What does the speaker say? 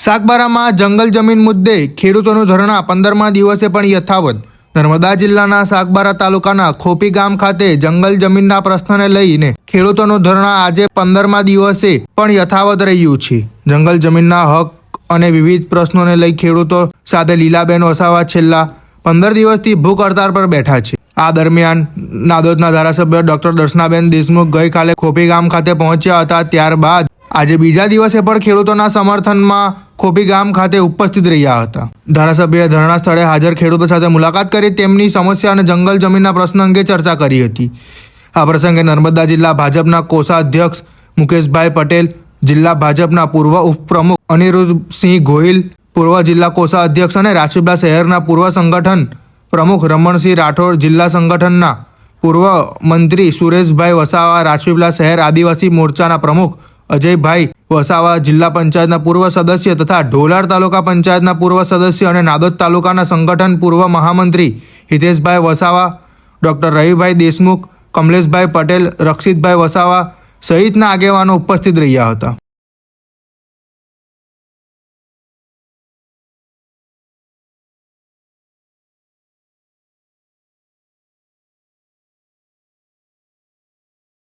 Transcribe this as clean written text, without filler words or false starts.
સાગબારામાં જંગલ જમીન મુદ્દે ખેડૂતોનું ધરણા 15મા દિવસે પણ યથાવત। નર્મદા જિલ્લાના સાગબારા તાલુકાના ખોપી ગામ ખાતે જંગલ જમીનના પ્રશ્નને લઈને ખેડૂતોનું ધરણા આજે 15મા દિવસે પણ યથાવત રહ્યું છે। જંગલ જમીનના હક અને વિવિધ પ્રશ્નોને લઈ ખેડૂતો સાથે લીલાબેન વસાવા છેલ્લા 15 દિવસથી ભૂખ હડતાળ પર બેઠા છે। આ દરમિયાન નાદોદના ધારાસભ્ય ડોક્ટર દર્શનાબેન દેશમુખ ગઈકાલે ખોપી ગામ ખાતે પહોંચ્યા હતા। ત્યારબાદ આજે બીજા દિવસે પણ ખેડૂતોના સમર્થનમાં ખોપી ગામ ખાતે ઉપસ્થિત રહ્યા હતા। ધારાસભ્યએ ધરણા સ્થળે હાજર ખેડૂતો સાથે મુલાકાત કરી તેમની સમસ્યા અને જંગલ જમીનના પ્રશ્ન અંગે ચર્ચા કરી હતી। આ પ્રસંગે નર્મદા જિલ્લા ભાજપના કોષાધ્યક્ષ મુકેશભાઈ પટેલ, જિલ્લા ભાજપના પૂર્વ ઉપપ્રમુખ અનિરુદ્ધસિંહ ગોહિલ, પૂર્વ જિલ્લા કોષાધ્યક્ષ અને રાજપીપળા શહેરના પૂર્વ સંગઠન પ્રમુખ રમણસિંહ રાઠોડ, જિલ્લા સંગઠનના પૂર્વ મંત્રી સુરેશભાઈ વસાવા, રાજપીપળા શહેર આદિવાસી મોરચાના પ્રમુખ અજયભાઈ વસાવા, જિલ્લા પંચાયતના પૂર્વ સદસ્ય તથા ઢોલાડ તાલુકા પંચાયતના પૂર્વ સદસ્ય અને નાદોદ તાલુકાના સંગઠન પૂર્વ મહામંત્રી હિતેશભાઈ વસાવા, ડોક્ટર રવિભાઈ દેશમુખ, કમલેશભાઈ પટેલ, રક્ષિતભાઈ વસાવા સહિતના આગેવાનો ઉપસ્થિત રહ્યા હતા।